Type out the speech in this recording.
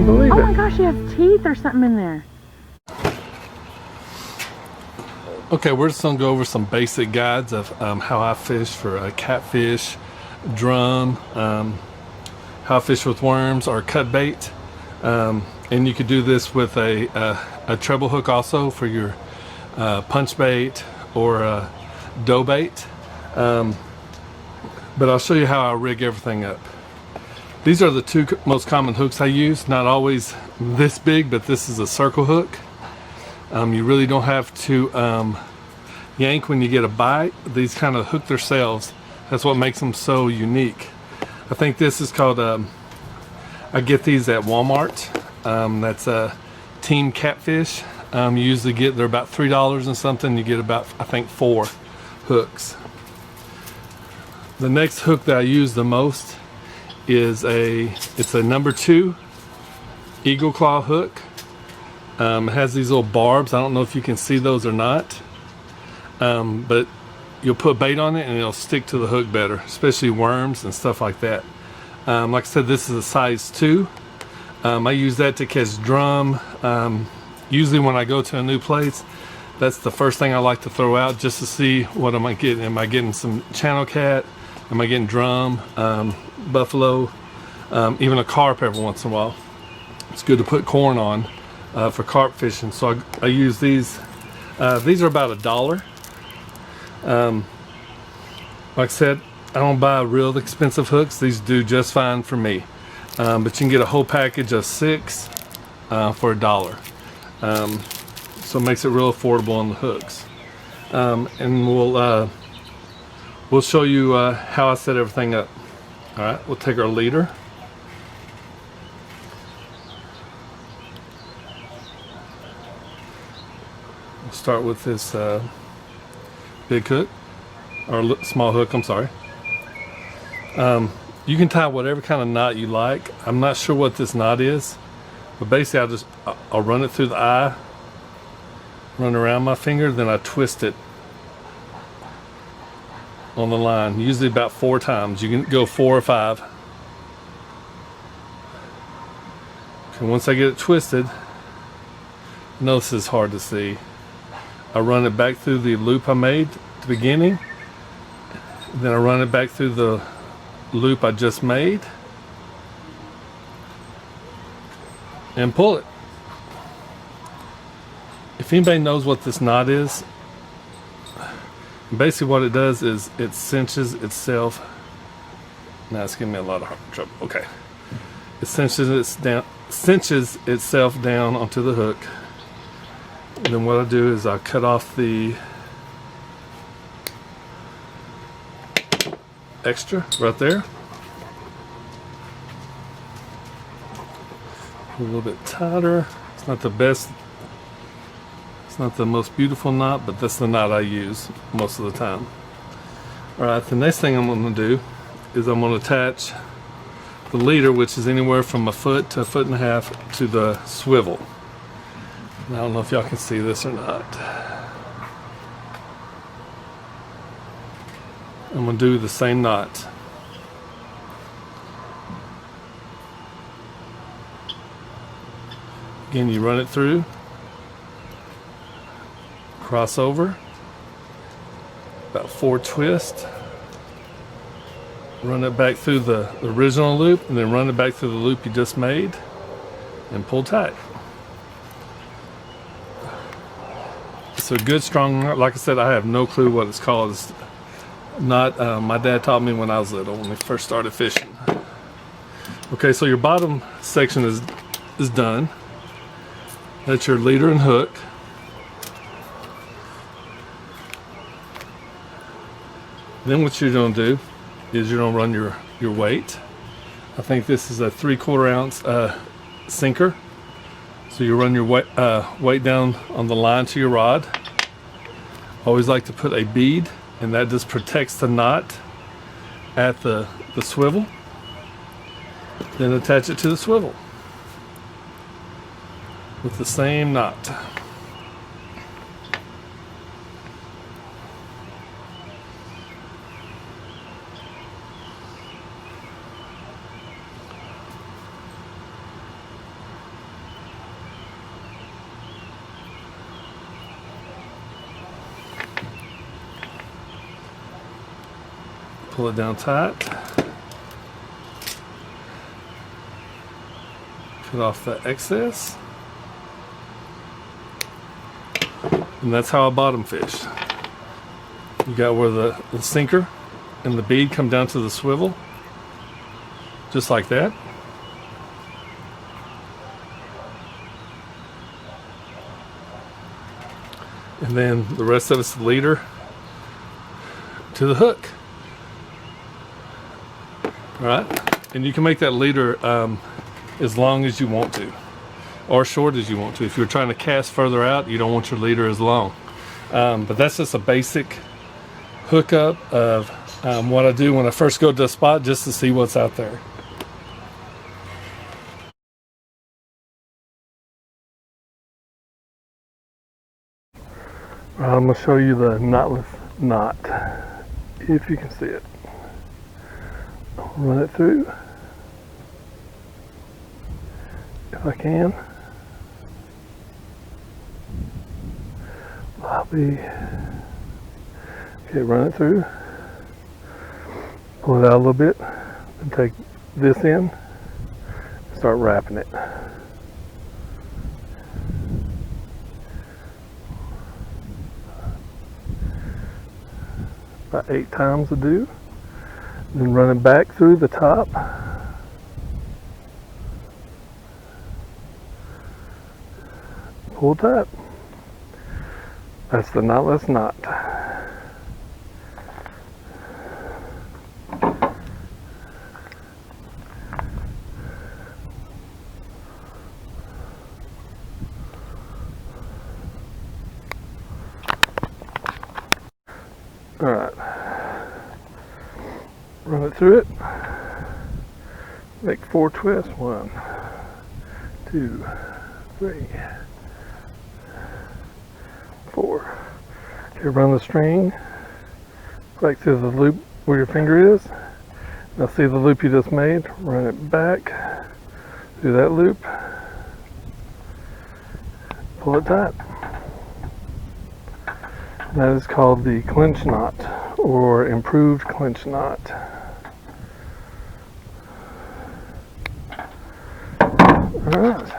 believe it. Oh my gosh, he has teeth or something in there. Okay, we're just gonna go over some basic guides of how I fish for catfish, drum, how I fish with worms or cut bait. And you could do this with a treble hook also for your punch bait or dough bait. But I'll show you how I rig everything up. These are the two most common hooks I use. Not always this big, but this is a circle hook. You really don't have to yank when you get a bite. These kind of hook themselves. That's what makes them so unique. I think this is called, I get these at Walmart. That's a Team Catfish. You usually get, they're about $3 and something. You get about, I think, 4 hooks. The next hook that I use the most is it's a number 2 eagle claw hook. It has these little barbs. I don't know if you can see those or not, but you'll put bait on it and it'll stick to the hook better, especially worms and stuff like that. Like I said, this is a size 2. I use that to catch drum. Usually when I go to a new place, that's the first thing I like to throw out just to see what am I getting. Am I getting some channel cat? Am I getting drum, buffalo, even a carp every once in a while? It's good to put corn on for carp fishing. So I use these. These are about $1. Like I said, I don't buy real expensive hooks. These do just fine for me. But you can get a whole package of 6 for $1. So it makes it real affordable on the hooks. And we'll show you how I set everything up. All right, we'll take our leader. We'll start with this big hook, or small hook, I'm sorry. You can tie whatever kind of knot you like. I'm not sure what this knot is, but basically I'll run it through the eye, run around my finger, then I twist it on the line, usually about 4 times. You can go 4 or 5. Okay, once I get it twisted, I know this is hard to see. I run it back through the loop I made at the beginning, then I run it back through the loop I just made and pull it. If anybody knows what this knot is, basically what it does is it cinches itself. Now it's giving me a lot of trouble. Okay, it cinches itself down onto the hook. And then what I do is I cut off the extra right there. A little bit tighter. It's not the best. It's not the most beautiful knot, but that's the knot I use most of the time. All right, the next thing I'm going to do is I'm going to attach the leader, which is anywhere from 1 foot to 1.5 feet, to the swivel. I don't know if y'all can see this or not. I'm going to do the same knot. Again, you run it through, cross over, about 4 twists, run it back through the original loop, and then run it back through the loop you just made, and pull tight. It's a good strong knot. Like I said, I have no clue what it's called. It's not, my dad taught me when I was little, when we first started fishing. Okay, so your bottom section is done. That's your leader and hook. Then what you're going to do is you're going to run your weight. I think this is a 3/4 ounce sinker. So you run your weight down on the line to your rod. Always like to put a bead, and that just protects the knot at the swivel. Then attach it to the swivel with the same knot. Pull it down tight. Cut off the excess. And that's how I bottom fish. You got where the sinker and the bead come down to the swivel. Just like that. And then the rest of it's the leader to the hook. All right, and you can make that leader as long as you want to, or short as you want to. If you're trying to cast further out, you don't want your leader as long. But that's just a basic hookup of what I do when I first go to a spot, just to see what's out there. I'm going to show you the knotless knot, if you can see it. I'll run it through, if I can. Okay, run it through, pull it out a little bit, and take this in, start wrapping it. About 8 times a do. Then run it back through the top. Pull tight. That's the knotless knot. Alright, run it through it, make 4 twists, 1, 2, 3, 4. Okay, run the string right through the loop where your finger is. Now see the loop you just made, run it back through that loop, pull it tight. That is called the clinch knot, or improved clinch knot. All right.